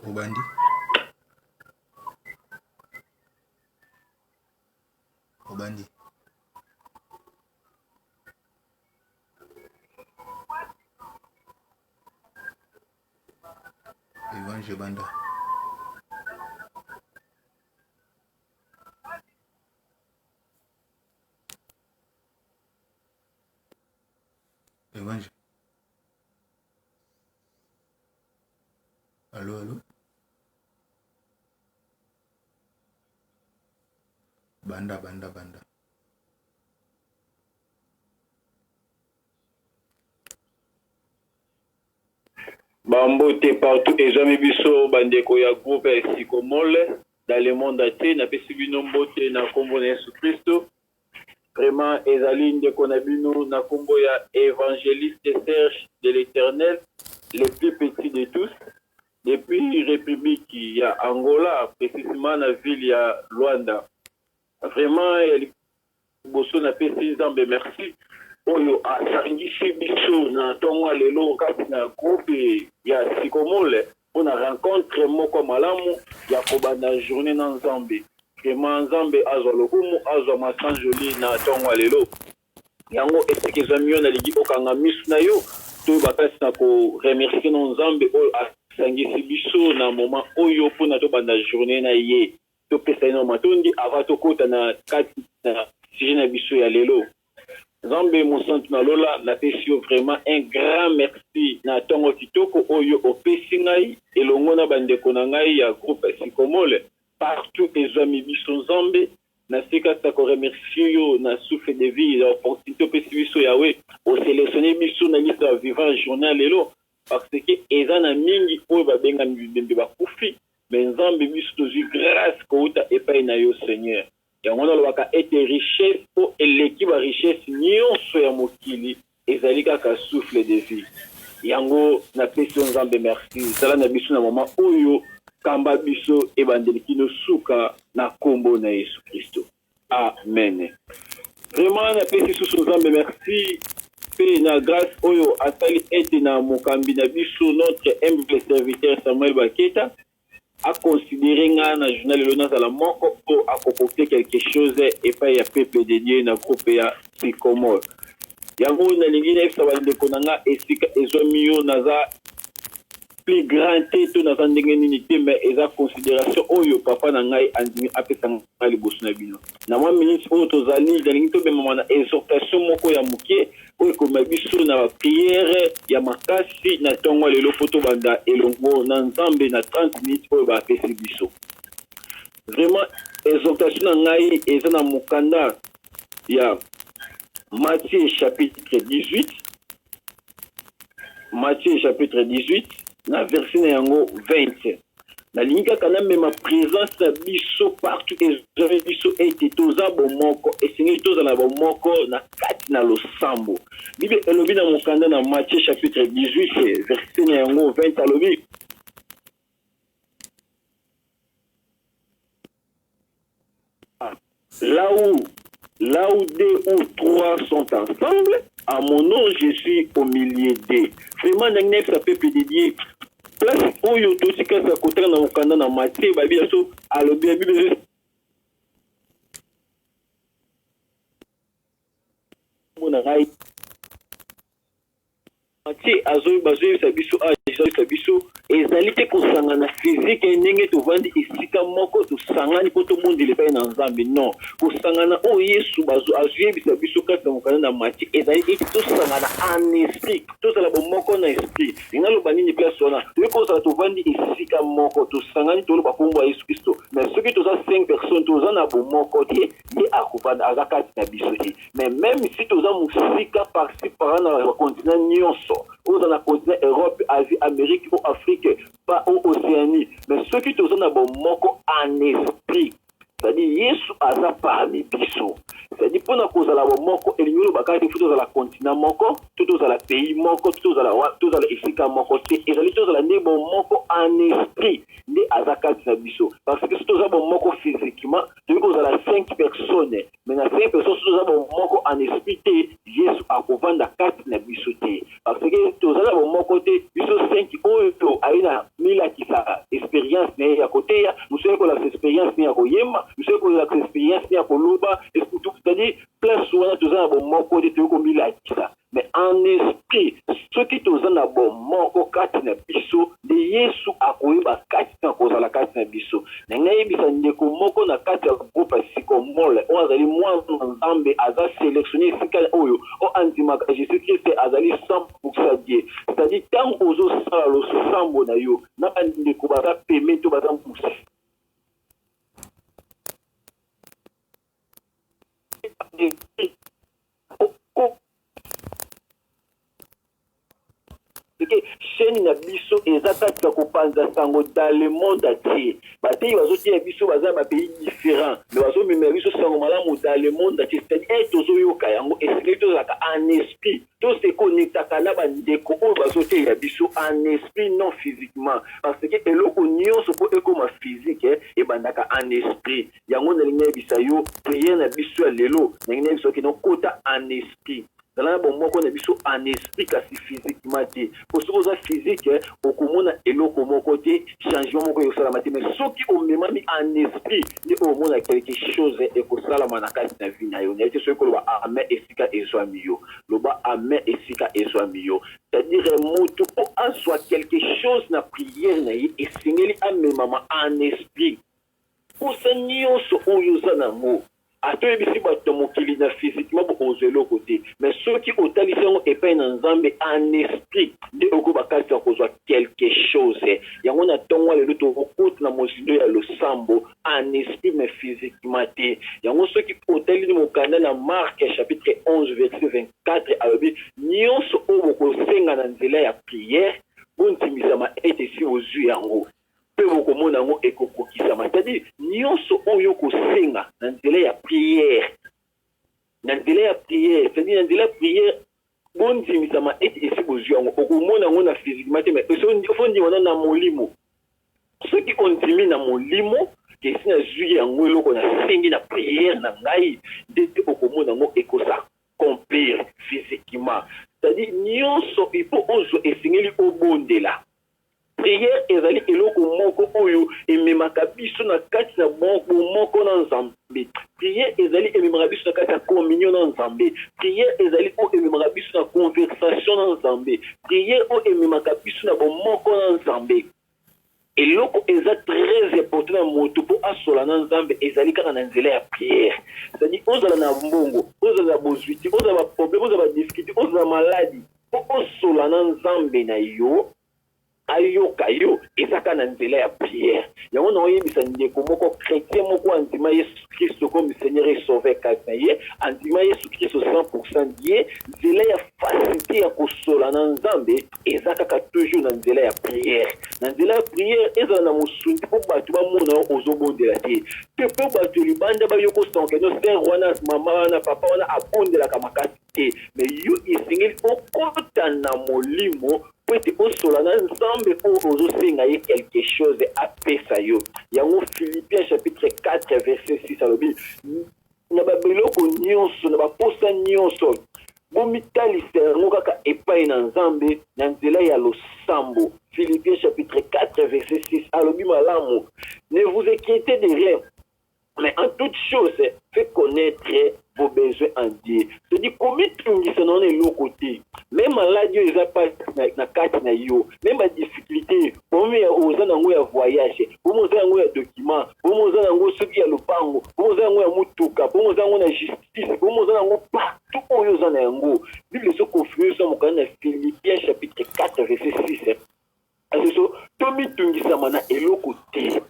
Obandi. Obandi. Evanje Banda. Evanje. Allô, allô? Banda, Banda, Banda. Bambote partout et amis biso bandeko ya groupe Sikomole dans le monde entier na pesi bino mbote na kombo na Yesu Kristo. Vraiment ezali ndeko na bino na kombo ya évangéliste Serge de l'Éternel, le plus petit de tous, depuis République ya Angola, précisément na ville ya Luanda. Vraiment boso na pesi Nzambe merci. Oyo asangisi biso na tongo lelo kati na groupe ya Sikomole on a rencontre moko malamu ya kobanda journée na Nzambe. Vraiment Nzambe azwa lokumu azwa masanjoli na tongo lelo. Yango esike zamio na ligi okanga misu na yo to bakasi na ko remercier na Nzambe oyo asangisi biso na moment oyo pona to banda journée na ye. To pesa ino matondi avant to kota na kati na sujet na biso ya lelo. Nzambe Monsante Nalola na pesio vraiment un grand merci na tongo kitoko oyo opesi ngai elongo na bandeko na ngai ya groupe Sikomole partout ezami biso Nzambe na sika ta ko remercier yo na souffle de vie la opportunité opesi biso yawe o sélectionner biso na liste ya vivant journal lelo parce que ezana mingi oyo babenga mbembe bakufi mais Nzambe biso tozi grâce kouta epai na yo Seigneur. Yango lobaka ete richesse po eleki ba richesse nyonso ya mokili ezali kaka souffle de vie. Yango na pesi Nzambe merci. Sala na biso na moment oyo kamba biso ebandeli kino suka na kombo na Yesu Kristo. Amen. Vraiment na pesi Nzambe merci. Pe na grâce oyo atali ete na mokambi na biso notre humble serviteur Samuel Baketa a considéré na journal le na la moko pour apporter quelque chose et pas ya peuple de Dieu na groupe ya Sikomole. Yango na lingine sa bande konanga esika ezomio naza plus grand teto naza ndenge nini te mais eza considération oyo papa na ngai andimi apesa ngali bosu na bino. Na mwa minute oyo tozali dalingi to be mama na exhortation moko ya mukie oyo koma biso na prière ya makasi na tongo lelo poto banda elongo na Nzambe na 30 minutes oyo ba pesi biso. Vraiment exhortation na ngai eza na mukanda ya Matthieu chapitre 18. Matthieu chapitre 18 na verset na yango 20. La ligne kana même présence na biso partout et biso ete toza bomoko et seigneur toza na bomoko na kati na losambo. Bible elobi na mokanda na Matthieu chapitre 18 verset na yango 20 alobi là où deux ou trois sont ensemble, à mon nom, je suis au milieu d'eux. Vraiment, ça peut pédier. Place où yo to sika sa kotana na mokanda na Matthieu babi aso alobi Bible mona ngai Matthieu azo bazo sabiso a sabiso ezali te kosangana physique ndenge tovandi esika moko tosangani po to monde le pa na Nzambe non kosangana o Yesu bazo azuyebisa biso kati na mokanda na Matthieu ezali ete tosangana en esprit tozala bomoko na esprit ingaloba nini place wana toyekozala tovandi esika moko tosangani toloba kombo ya Yesu Kristo mais soki toza 5 personnes toza na bomoko te ye akuvanda aza kati na biso te mais même si toza mosika par-ci par na continent nyonso oza na continent Europe Asie Amérique ou Afrique pas au Océanie mais ceux qui sont dans bon moko en esprit c'est-à-dire Yesu aza parmi biso c'est-à-dire pour na cause la bon moko elinyo bakati futo za la continent moko tout za la pays moko tout za la esika moko te ezali tout za la ne bon moko en esprit ne aza kati na biso parce que tout za bon moko physiquement tu cause la 5 personnes mais na 5 personnes tout za bon moko en esprit te Yesu akovanda kati na biso te parce que tout za bon moko te biso 5 oyo aina mila kisa esprit expérience à côté, nous sommes pour l'expérience à Koyema, nous sommes pour l'expérience à Koloba, et tout, c'est-à-dire, plein souvent, tout ça, bon, mon côté, tu comme il a dit ça. Mais en esprit, ceux qui te ont un bon moko kati na biso, de Yesu akoyeba kati na kozala kati na biso. Nengaye bisa ndeko moko na kati ya groupe siko mole, o azali mwana nzambe aza sélectionné sika oyo, o andimaka Jésus Christ azali 100% Dieu. C'est-à-dire tant ozo sala lo sambo na yo, na ndeko baza peme to baza mpusi. Chaîne na biso ezakati kopanza sango dans le monde entier. Bate bazoti ya biso baza ba pays différents, mais bazo mema biso sango malamu dans le monde entier. C'est-à-dire tozo yoka yango esprit to zaka en esprit. To se connecta kana bandeko o bazoti ya biso en esprit non physiquement. Parce que eloko nyonso po ekoma physique et bandaka en esprit. Yango na linga bisa yo prière na biso ya lelo, na linga biso ki no kota en esprit. Dans la bon moko na biso en esprit kasi physiquement te. Pour ce que physique au komona eloko moko te changement moko yo sala mate mais soki o memami en esprit ni au mona quelque chose et ko sala manaka na vie na yo. Na te soki lo ba amen esika ezwami yo. Lo ba amen esika ezwami yo. C'est-à-dire moto po en soit quelque chose na prière na ye et singeli amemama en esprit. Pour ça nyonso oyo za mo ato ebisi bato mokili na physiquement pour ozelo côté mais ceux qui otalisent et peine nzambe en esprit de oko bakati ya kozwa quelque chose yango na tongo le luto okute na mosido ya losambo en esprit mais physiquement te yango ceux qui otalisent mokanda na Marc chapitre 11 verset 24 alobi nyonso obo kosenga na nzela ya prière bontimisama ete si ozu yango pe bokomona ngo ekokokisama c'est-à-dire nyonso oyo kosenga na nzela ya prière c'est-à-dire na nzela ya prière bondimisama ete esi bozwi yango okomona ngo na physiquement te mais fo ndima na molimo soki ondimi na molimo kesi na zwi yango eloko na sengi na prière na ngai ndete okomona ngo ekosa accomplir physiquement c'est-à-dire nyonso ipo ozo esengeli obondela prière ezali eloko moko oyo ememaka biso na kati na moko na nzambe. Prière ezali ememaka biso na kati ya communion na nzambe. Prière ezali o ememaka biso na conversation na nzambe. Prière o ememaka biso na moko na nzambe. Eloko eza très important na moto po asola na nzambe ezali kaka na nzela ya prière. C'est-à-dire ozala na mbongo, ozala na bozwiti, ozala ba problème, ozala ba difficulté, ozala maladi, po osola na nzambe na yo ayoka yo ezaka na nzela ya prière. Yango na oyebisa ndeko moko chrétien moko andima Yesu Christ comme Seigneur et Sauveur kati na ye, andima Yesu Christ 100% die, nzela ya facilité ya kosola na nzambe ezaka ka toujours na nzela ya prière. Na nzela ya prière ezala na musundi po bato bamona ozobondela te. Pe po bato libanda bayoko sonke no ser wana mama wana papa wana abondelaka makasi te. Mais yo esengeli okota na molimo peut osola na nzambe po ozosenga ye quelque chose apesa yo. Yango Philippiens chapitre 4 verset 6 alobi na babeloko nyonso na baposa nyonso bomitalisa yango kaka epai na nzambe na nzela ya losambo. Philippiens chapitre 4 verset 6 alobi malamu ne vous inquiétez de rien mais en toute chose faites connaître vos besoins en Dieu. C'est-à-dire comment tu dis non est l'autre côté. Même maladie ils a pas na carte na yo, même la difficulté, pour moi oza nango ya voyage, pour moi oza nango ya document, pour moi oza nango soki ya lopango, pour moi oza nango ya mutuka, pour moi oza nango na justice, pour moi oza nango partout oyo oza nango. Bible so confirme ça mo kana Philippiens chapitre 4 verset 6. Aso tomi tungisa na eloko te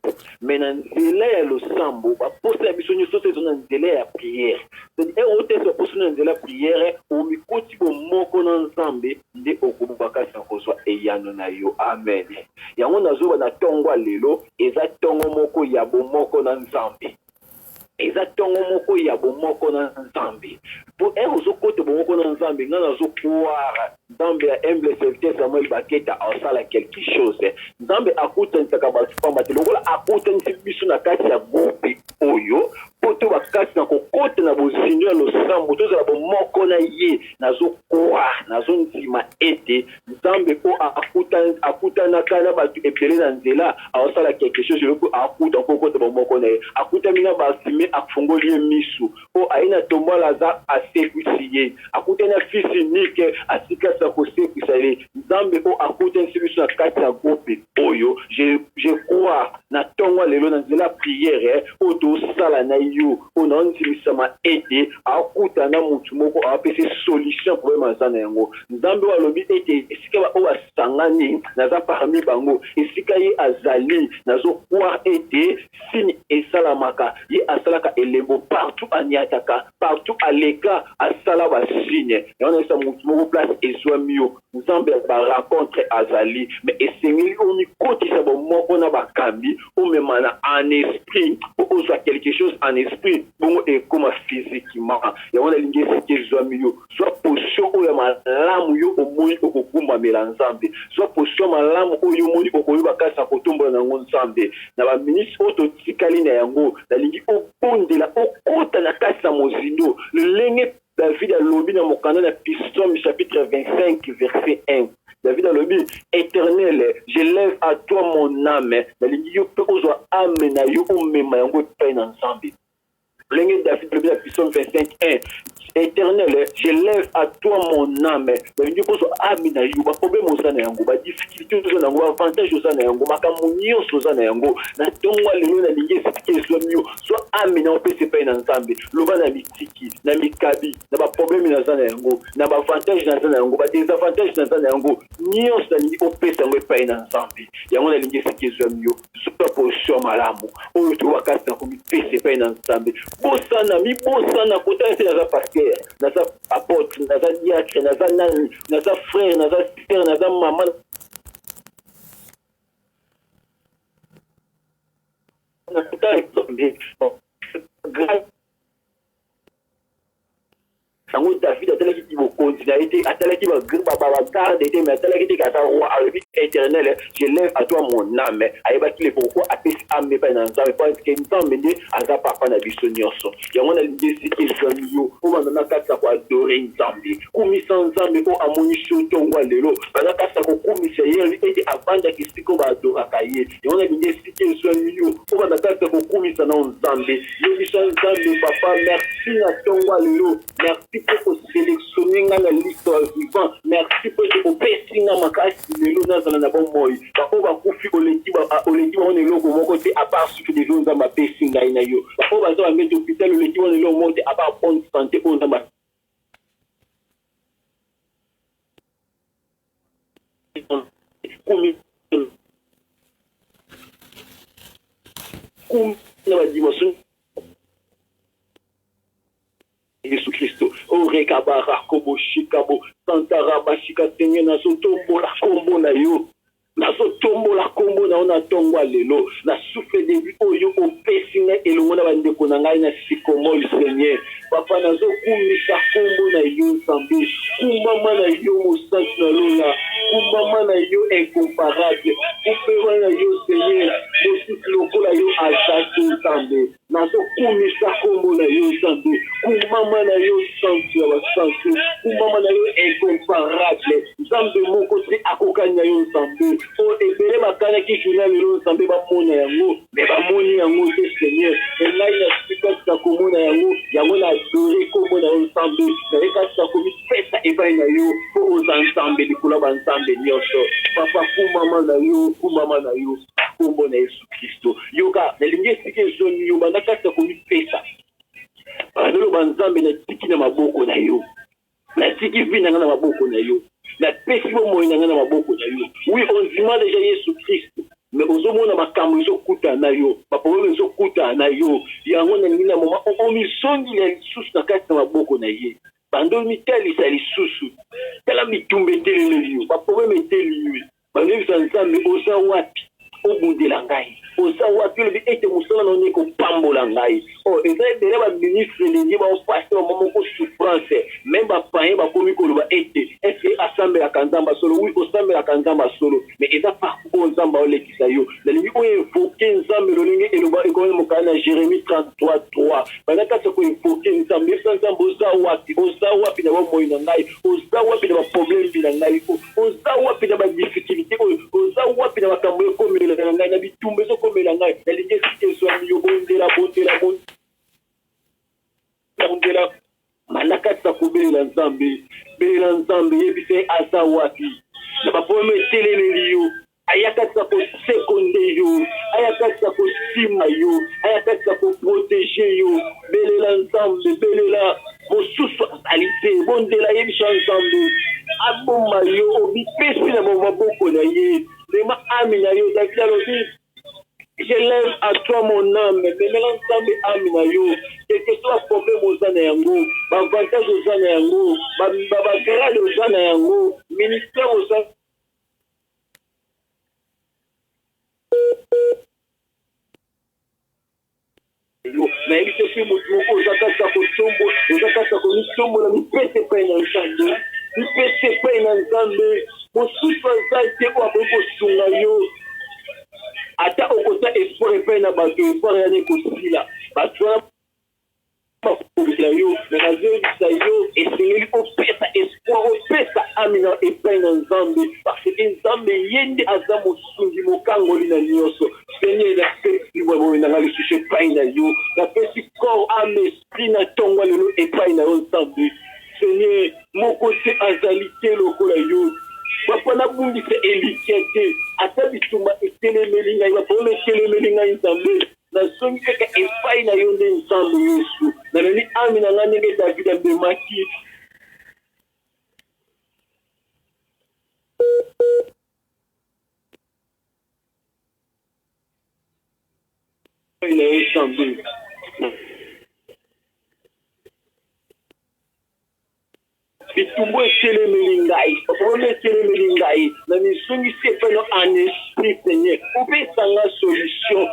mais na nzela ya losambo baposa ya biso nyonso te na nzela ya prière. C'est-à-dire ote so posa na nzela ya prière o mikoti bo moko na nzambe nde okubaka sa kozwa eyano na yo. Amen. Yango nazoba na tongo lelo eza tongo moko ya bo moko na nzambe. Eza tongo moko ya bo moko na nzambe. Po ozokote bo moko na nzambe nga nazokuwara nzambe ya humble serviteur Samuel Baketa asala quelque chose. Nzambe akutanisaka basifamba te lokola akutanisi biso na kati ya groupe oyo po to bakati na kokota na bozi continue le sambo tous la moko na ye nazo kwa nazo ndima ete nzambe po akuta na kana batu epele na nzela awasala quelque chose je veux akuta poko to moko na ye akuta mina basime afungoli misu po aina tombola za asekusiye akuta na fils unique asika sa kosekusale nzambe po akuta nsibiso na kati ya groupe oyo je crois na tongwa lelo na nzela prière o to sala na yo o na nzimisama ete akuta na mutu moko apese solution problème azana yango nzambe walobi ete esika ba o asangani naza parmi bango esika ye azali nazo croire ete sini esalamaka ye asalaka elembo partout aniataka partout aleka asala ba signe on esa mutu moko place ezwamio nzambe ba rencontre azali mais esengeli oni kotisa bo moko na bakambi o memana en esprit o soit quelque chose en esprit bon et comme physiquement et on a lingi ezwamio soit position o ya malamu yo omoni okumba melanzambe soit position malamu o yo moni okoyoba kasa kotombola na nzambe na ba ministre oto tikali na yango na lingi obondela okota na kasa mozindo lenge David a lobby dans mon canal de Psaume chapitre 25 verset 1. David a lobby éternel, je lève à toi mon âme. Na lingi yo pe ozwa âme na yo o mema yango pe na nzambe. Lenge David lobby dans Psaume 25 1. Éternel, je lève à toi mon âme. Mais Dieu pose âme na yo, ba problème osana yango, ba difficulté osana yango, avantage osana yango, makamunyo osana yango. Na tongwa lelo na lingi siki so mio, so âme na opese pe na nzambe. Loba na mitiki, na mikabi, na ba problème na zana yango, na ba avantage na zana yango, ba désavantage na zana yango. Nyo sa lingi opese yango pe na nzambe. Yango na lingi siki so mio, so position malamu. O to wakasa ko mi pese pe na nzambe. Bosana kota se na pasteur. Naza apôtre, naza diacre, naza nani, naza frère, naza sœur, naza maman. Sango David atalaki ki bo continuité atalaki ba garde était mais atalaki ka roi avec éternel je lève à toi mon âme ayeba ki le pourquoi apesi âme pas dans nzambe parce que nzambe ndi aza papa na biso nyonso yango na lingi siki zamio o bana kasa ko adorer nzambe kumisa nzambe ko amoni shotongwa lelo bana kasa ko kumisa yeli ete abanda kisiko ba adoraka ye yango na lingi siki zamio o bana kasa ko kumisa na nzambe yebisa nzambe papa merci na tongwa lelo merci pour sélectionner la liste vivant merci pour passer na makasi lelo na zana na bon moyi ba o ba kufi olekiba on est logo moko te à part ce que des gens dans ma passer ngai na yo ba o ba zo mettre hôpital olekiba on est logo moko à part bonne santé on dans ma na dimension Yesu Kristo orekabara kobo shikabo santara bashika tenye na sotombo la kombo na yo na sotombo la kombo na ona tongwa lelo na souffle de vie oyo opesina elongo na bandeko na ngai na sikomol Seigneur papa nazo kumisa kombo na yo nzambe kumama na yo mosaki na lola kumama na yo incomparable kupema na yo Seigneur mosuki lokola yo azaki nzambe nazo kumisa kombo na yo nzambe kumama na yo santi ya basanti kumama na yo incomparable nzambe moko te akokani na yo nzambe o ebele bakanaki journal lelo nzambe bamona yango me bamoni yango te Seigneur engai na sikakisa komona yango na adore kombo na yo nzambe nayekasisa komipesa epai na yo po oza nzambe likolo banzambe nyonso papa kumama na yo kombo na Yesu Kristo yoka nalingi esika ezoni yo bandakasisa komipesa bandolo banzambe na tiki na maboko na yo na tiki vi na nga na maboko na yo na pesi bomoi na nga na maboko na yo oui on ndima déjà Yesu Kristo mais ozomona makambo ezokuta na yo baproblème ezokuta na yo yango na ningina moma omisongila lisusu na kati na maboko na ye bando mitalisa lisusu tala mitumba eteleli yo baproblème eteli yo bandebisa nzambe oza wapi obundela ngai oza wapi lobi ete mosala na onye kopambola ngai ezali dele baministre elingi baopase bamwa moko souffrance même bapayen bakomi koloba ete eske asambelaka nzambe solo wi osambelaka nzambe solo mais eza parcours oyo nzambe aolekisa yo nalingi oyo evoke nzambe lolingi eloba ekomeli mokala na Jérémie 33:3 banda kati ya koevoke nzambe yebisa nzambe oza wapi na bomoi na ngai oza wapi na baproblème na ngai oza wapi na badifficulté oyo oza wapi na makambo ekomela na ngai na bitumba ezokomela ngai nalingi esike ezwami yo bondela manda kati ya kobelela nzambe yebisa aza wapi na baproblème etelemeli yo ayakatisa kosekonde yo ayakatisa kosima yo ayakatisa koprotege yo belela nzambe belela mosusu azali te bondela yebisa nzambe aboma yo obipesi na maboko na ye lema ami na yo David alobi je lève à toi mon âme memela nzambe ami na yo quelque soit problème oza na yango bavantage oza na yango bagrade oza na yango ministère oza nayebi te fi motu moko oza kati ya kotombo oza kati ya komisombola mipese epai na nzambe mosusu aza te oyo akoki kosunga yo ata okota espoir epai na bato espoir yani ekosila bato wana bakobela yo me nazoyebisa yo esengeli opesa espoir opesa amina epai na nzambe parce que nzambe ye nde aza mosungi mokangoli na nyonso seigneur napesi boye nanga lisusu epai na yo napesi corps ame esprit na ntongo lelo epai na yo nzambe seigneur moko te azali te lokola yo bapona bungisa elikia te ata bitumba etelemeli ngai bapona etelemeli ngai nzambe nazongi kaka epai na yo nde nzambe yesu naleli ami na ngai ndenge David amemaki na ye nzambe bitumbu etelemeli ngai problème etelemeli ngai na misungisi epeno en esprit seigneur opesanga solution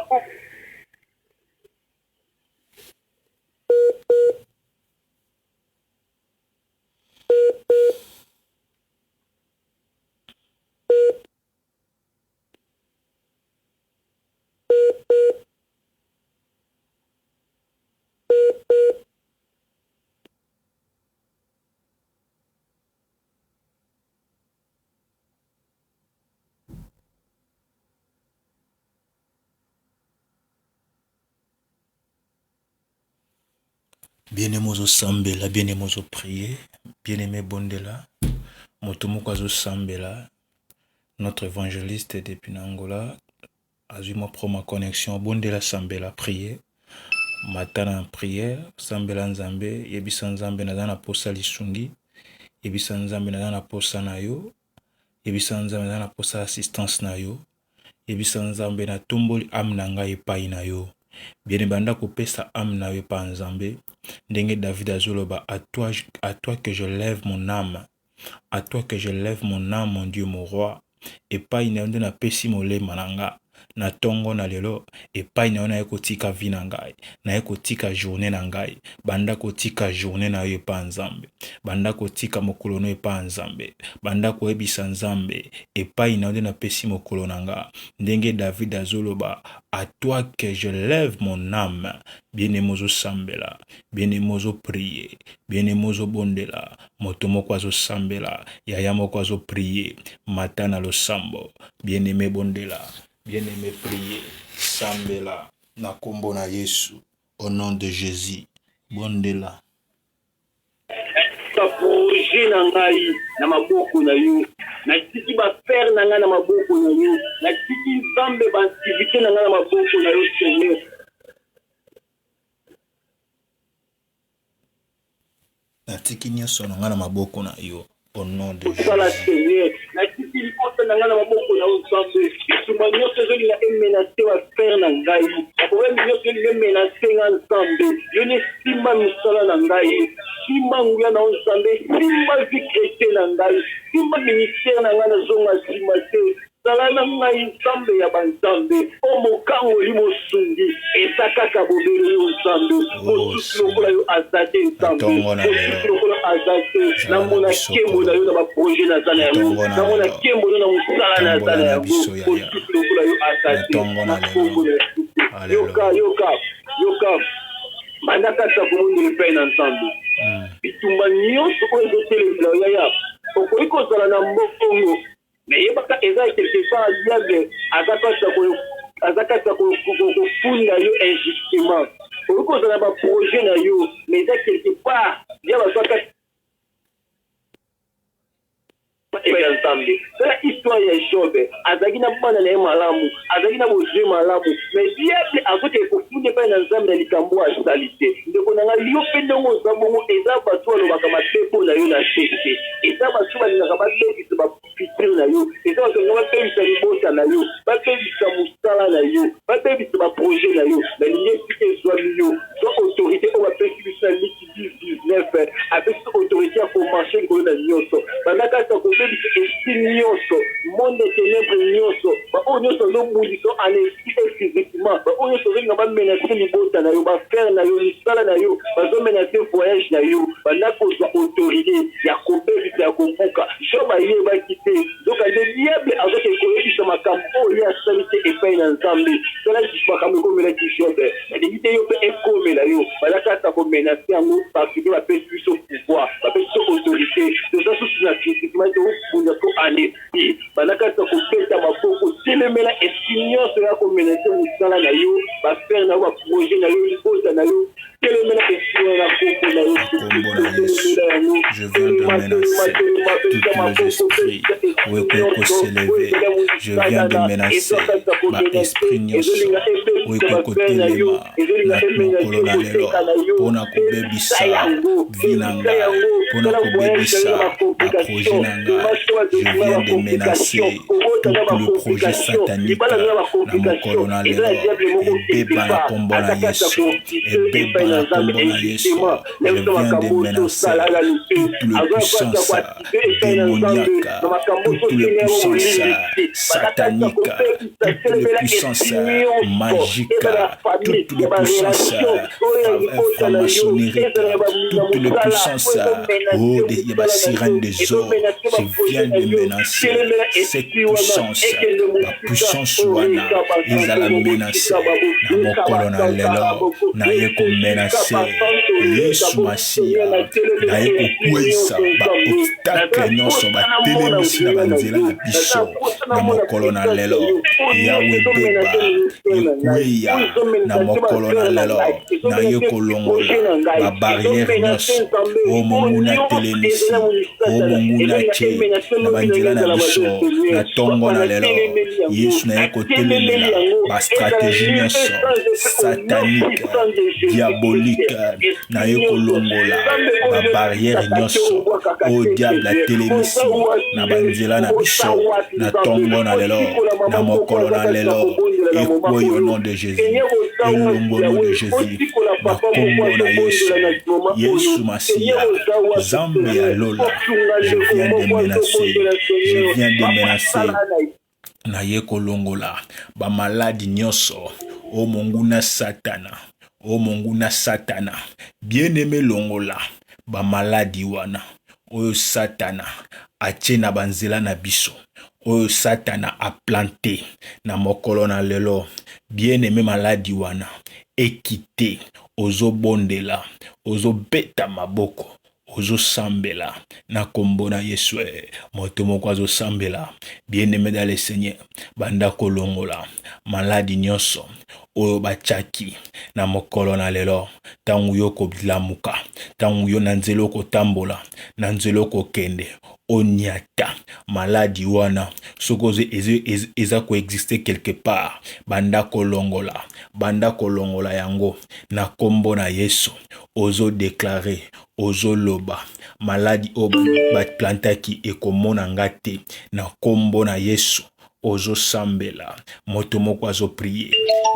Bien-aimé au Sambela, bien-aimé au prier, bien-aimé Bondela, Motomoko Sambela, notre évangéliste depuis Angola, Azuma pro ma connexion, Bondela Sambela, prier, Matana en prière, Sambela Nzambe, Yebisa Nzambe Nadana Posa Lisungi, Yebisa Nzambe Nadana Posa Nayo, Yebisa Nzambe Nadana Posa assistance Nayo, Yebisa Nzambe na tumboli amnanga epai na yo. Bien banda kopesa âme na yo pa Nzambe ndenge David azoloba à toi que je lève mon âme, à toi que je lève mon âme mon Dieu mon roi epai na yo na pesi molema nanga na tongo na lelo epai na yo na ekotika vi na ngai na ekotika journée na ngai banda kotika journée na yo pa Nzambe banda kotika mokolo no pa Nzambe banda koyebisa Nzambe epai na yo na pesi mokolo nanga ndenge David azoloba à toi que je lève mon âme bien-aimé au sambela bien-aimé au prier bien-aimé au bondela motomoko azo sambela yaya moko azo prier matana lo sambo bien-aimé bondela bien-aimé prier sambela na kombo na Yesu au nom de Jésus bondela ta projet na ngai na maboko na yo na tiki ba faire na ngai na maboko na yo na tiki Nzambe ba activité na ngai na maboko na yo Seigneur na tiki nyonso na ngai na maboko na yo au nom de Jésus Seigneur na tiki lipota na ngai na maboko na yo Nzambe isuma nyonso ezoli na menacer wa faire na ngai problème nyonso ezoli menacer nga Nzambe yo ne simba misala na ngai simba nguya na Nzambe simba vie chrétienne na ngai simba ministère na ngai na zonga simba te sala na ngai Nzambe ya banzambe omokango limosungi esakaka bobelo yo nzambe osusu lokola yo azate nzambe osusu lokola azate namona kembo na yo na baprojet naza na yango namona kembo na mosala naza na yango osusu lokola yo azate makombo na yoka bandakata komondela epai na nzambe bitumba nyonso oyo ezotelemela yaya okoki kozala na mbongo me yebaka eza quelque part diable aza kati ya kofunda yo injustement okoki kozala na baprojet na yo me eza quelque part diable azwaka ya nzambe tala histoire ya Job azalaki na bana na ye malamu azalaki na bozwi malamu mais diable azoki ekofunda epai na nzambe na likambo asali te ndeko na ngai yo mpe ndenge oza bongo eza bato alobaka mapepo na yo na tete eza bato balingaka babebisa bafitre na yo eza bato balinga babebisa libota na yo babebisa mosala na yo babebisa baprojet na yo balingi esika ezwami yo so autorité oyo bapesi biso na liki 19 apesi autorité ya komarche likolo na nyonso bandakata kobebisa esprit nyonso monde ténèbre nyonso baoyo nyonso azobundisa en esprit et physiquement baoyo nyonso ozolinga bamenase libota na yo bafere na yo misala na yo bazomenase voyage na yo bandakozwa autorité ya kobebisa ya kobuka jo bayebaki te zoka nde diable azoki koyebisa makambo oyo asali te epai na nzambe salaki makambo ekomelaki Jobe nalingi te yo mpe ekomela yo bandakata komenase yango parce que bapesi biso pouvoir bapesi biso autorité toza susu na physiquement tokobunda ko en esprit bandakata kopesa maboko telemela esprit nyonso ya komenase mosala na yo bafere na yo baprojet na yo libota na yo telemela esprit na kombo na yo telemela yango je viens de menacer tous les esprits où est s'élever je viens de menacer esprit nyonso où est telema na mokolo na lelo mpona kobebisa vi na nga mpona kobebisa baprojet na nga je viens de menacer tout le projet satanique na mokolo na lelo ebeba na kombo na Yesu ebeba na kombo na Yesu je viens de menacer toute le puissance démoniaque toute le puissance satanique toute le puissance magique toute le puissance franc-maçonnerie toute le puissance de la sirène des eaux je viens de menacer cette puissance la puissance wana ezala menacer na mokolo na lelo naye komenacer Yesu Masiya naye kokweyisa baobstacle nyonso batelemisi na banzela na biso na mokolo na lelo yawe beba ekweya na mokolo na lelo naye kolongola babarriere nyonso o monguna telemisi o monguna tie na banzela na biso na tongo na lelo Yesu naye kotelemela bastratégie nyonso satanique diabolique naye kolongola babarriere nyonso o diable atelemisi na banzela na biso na tongo na lelo na mokolo na lelo ekwoyi au nom de Jésus elongo au nom de Jésus na kombo na Yesu Yesu Masiya Zambe ya lola je viens de menacer naye kolongola ba maladi nyonso o monguna satana bien-aimé longola ba maladi wana oyo satana atie na banzela na biso oyo satana a planté na mokolo na lelo bien-aimé maladi wana ekite ozobondela ozobeta maboko ozosambela na kombo na Yesu moto moko azosambela bien-aimé dans le Seigneur banda kolongola maladi nyonso oyo bachaki na mokolo na lelo tangu yo kobilamuka tangu yo na nzelo kotambola na nzelo kokende onyata maladi wana sokoze eza ko exister quelque part banda kolongola yango na kombo na Yesu ozo déclarer ozo loba maladi o bat plantaki ekomona ngate na kombo na Yesu ozo sambela moto moko azo prier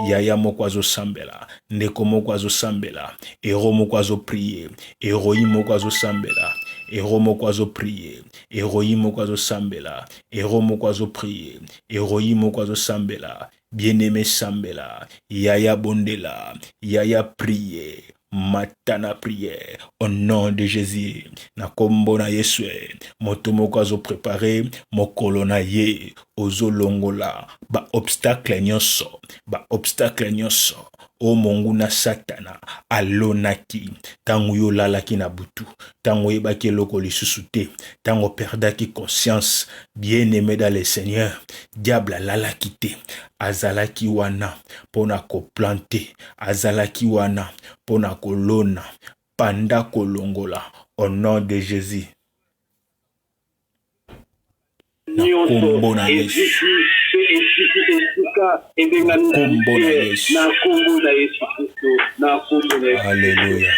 yaya moko azo sambela ndeko moko azo sambela ero moko azo prier héroïne moko azo sambela héros moko azo prier, héroï moko azo sambela, héros moko azo prier, héroï moko azo sambela, bien-aimé sambela, yaya bondela, yaya prier. Matana prière au nom de Jésus. Na kombo na Yesue. Moto moko azo préparé mokolo na ye ozo longola ba obstacle nyonso, ba obstacle nyonso. O mongu na satana alonaki tango yo lalaki na butu tango yebaki eloko lisusu te tango perdaki conscience bien-aimé dans le Seigneur diable alalaki te azalaki wana pona koplante azalaki wana pona kolona panda kolongola au nom de Jésus. Na kombo na Yesu. Alléluia.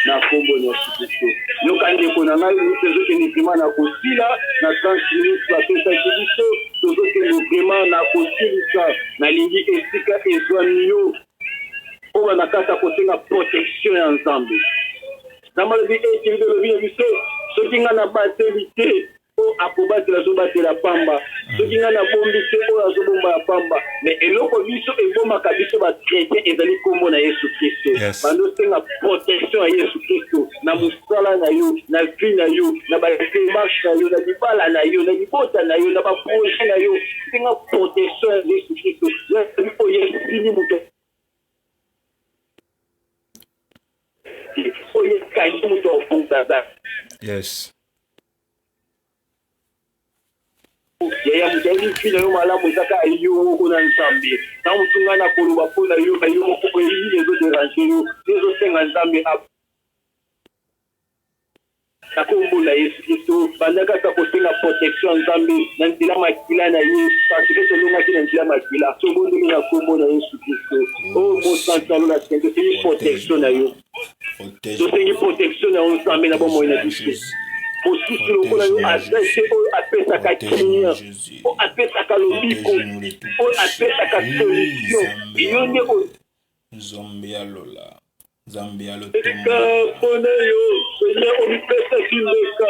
Akobati la zobati la pamba soki nga na bombi te oyo azobomba ya pamba mais eloko biso ebomaka biso bakretien ezali kombo na Yesu Kristo bando senga protection ya Yesu Kristo na mosala na yo na vie na yo na badémarche na yo na libala na yo na libota na yo na baprojet na yo senga protection ya Yesu Kristo oyo esili moto oyo ekangi moto ofunzada yes. Yaya mutali fina yo malamu ezaka yo kuna nzambe na mutunga na koluba pona yo yo moko yi lezo déranger yo lezo senga nzambe ap na kombo na Yesu Kristo bandaka sa kosenga protection nzambe na ndila makila na ye parce que tolonga kina ndila makila sobondeli na kombo na Yesu Kristo o mo santalo la sente c'est protection na yo c'est protection na nzambe na bomo ina biso aussi lokola yo adresse oyo apesaka kimia oyo apesaka lobiko oyo apesaka solution yo nde nzambe ya lola nzambe ya lotomba mpona yo seigneur omipesaki mbeka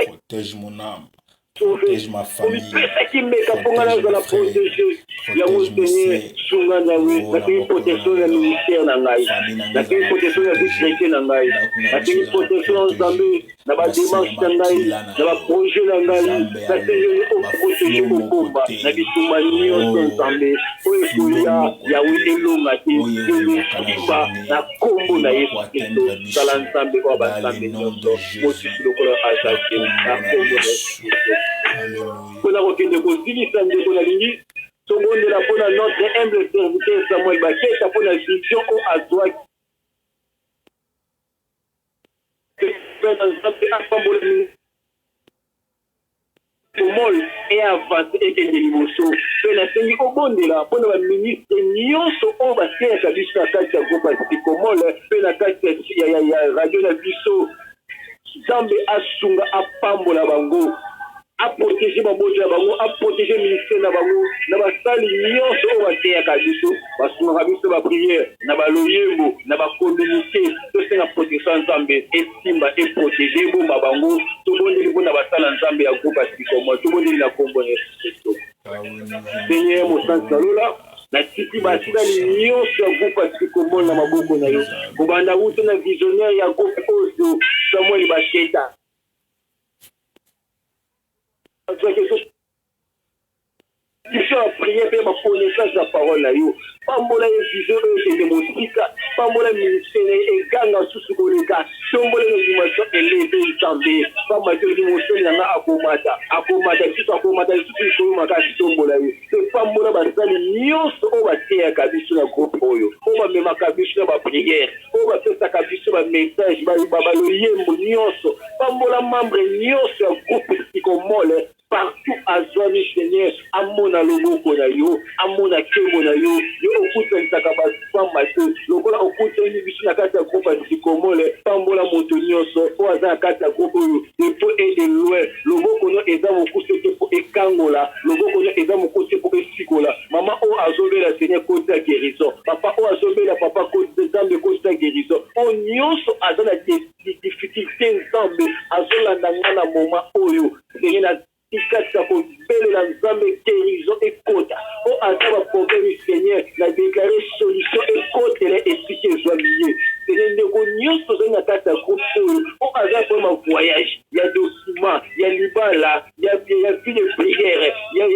protège mon âme protège ma famille omipesaki mbeka mponga nazala protégé yango seigneur sunga nawe nasengi protection ya ministère na ngai nasengi protection ya vie chrétien na ngai nasengi protection ya nzambe na badémarche na ngai na baprojet na ngai nasengi oprotege kokomba na bitumba nyonso nzambe oyo ekoya yawe elonga te yoyesimba na kombo na Yesu Kristo sala nzambe oyo banzambe nyonso mosusu lokola azalaki na kombo na Yesu Kristo mpona kokende kozilisa ndeko nalingi tobondela mpona notre humble serviteur Samuel Baketa mpona vision oyo azwaki komol e avance ekende liboso mpe nasengi kobondela mpona baministre nyonso oyo baseyaka biso na kati ya groupe asiki komol mpe na kati ya radio na biso nzambe asunga apambola bango aprotéger baboto ya bango aprotéger ministère na bango na basali nyonso oyo bateyaka biso basungaka biso baprière na baloyembo na bacommunauté tosenga protection nzambe esimba eprotége ebomba bango tobondeli mpona basala nzambe ya groupe asikomo tobondeli na kombo ya Yesu Kristo seigneur mosansi nalola natiki basali nyonso ya groupe asikomo na maboko na yo kobanda wuto na visionnaire ya groupe oyo Samuel Baketa Kisha prière pe ma connaissance la parole la yo pambola ye vision e de mosika pambola ministère e ganga susu koleka tombola le dimension élevée nzambe pamba de dimension na akomata kitu akomata susu ko makasi tombola yo te pambola basali nyonso o bateya kabiso na groupe oyo o ba mema kabiso na ba prière o ba pesa kabiso ba message ba loyembo nyonso pambola membre nyonso ya groupe sikomole partout à Zone Seigneur, amona loboko na yo, amona kemo na yo, yo okutanisaka bapamba te lokola okutani biso na kati ya groupe ya sikomole pambola moto nyonso oyo aza na kati ya groupe oyo epo ede loin loboko no eza mokuse te mpo ekangola loboko no eza mokuse mpo esikola mama oyo azobela seigneur koti ya guérison papa oyo azobela papa nzambe koti ya guérison oyo nyonso aza na difficulté nzambe azolanda nga na moma oyo seigneur na tikatisa kobelela nzambe guérison ekota oyo aza baproblème seigneur na déclaré solution ekotela esika ezwa miye seigneur ndeko nyonso ozali na kati ya groupe oyo oyo aza mpona voyage ya document ya libala ya vie de prière ya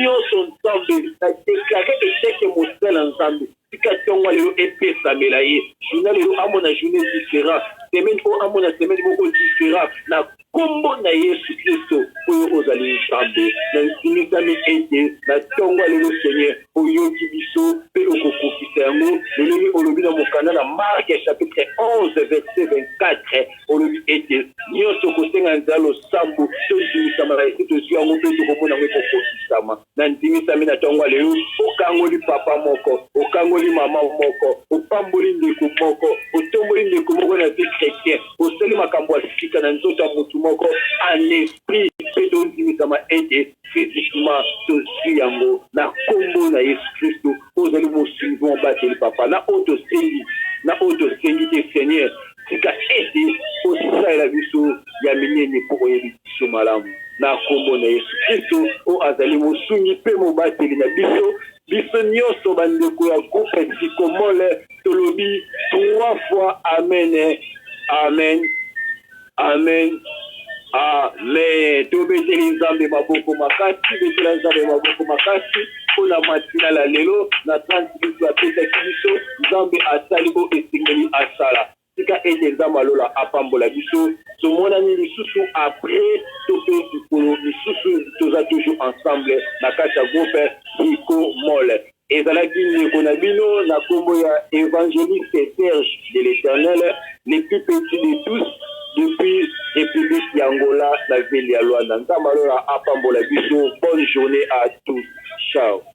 nyonso nzambe na déclaré échec mosala nzambe tika ntongo lelo epesamela ye journée lelo amona journée différent semaine oyo amona semaine moko différent na kombo na yesu kristo oyo ozali nzambe na nsimisami ete na ntongo lelo seigneur oyoki biso mpe okokokisa yango leleli olobi na mokanda na marke chapitre 11 verset 24 olobi ete nyonso kosenga nzela losambo tozimisama na esi tozwi yango mpe tokomona yango ekokokisama na nsimisami na ntongo lelo okangoli papa moko okangoli mama moko opamboli ndeko moko otomboli ndeko moko na vie chrétien osali makambo ya sika na nzoto ya motu moko en esprit mpe tozimisama ete physiquement tozwi yango na kombo na yesu kristo ozali mosungi mobateli papa na oyo tosengi te seigneur tika ete osalela biso ya minene mpo oyebi biso malamu na kombo na yesu kristo oyo azali mosungi mpe mobateli na biso nyonso bandeko ya groupe sikomole tolobi 3 fois amen amen amen amen tobeteli nzambe maboko makasi betela nzambe maboko makasi mpona matina la lelo na 30 minutes apesaki biso nzambe asali oyo esengeli asala tika ete nzambe alola apambola biso tomonani lisusu après tope likolo lisusu toza toujours ensemble na kati ya groupe sikomole ezalaki ndeko na bino na kombo ya évangéliste Serge de l'Éternel les plus petits de tous depuis République d'Angola, la ville de Luanda. Nzambe alola apambola biso. Bonne journée à tous. Ciao.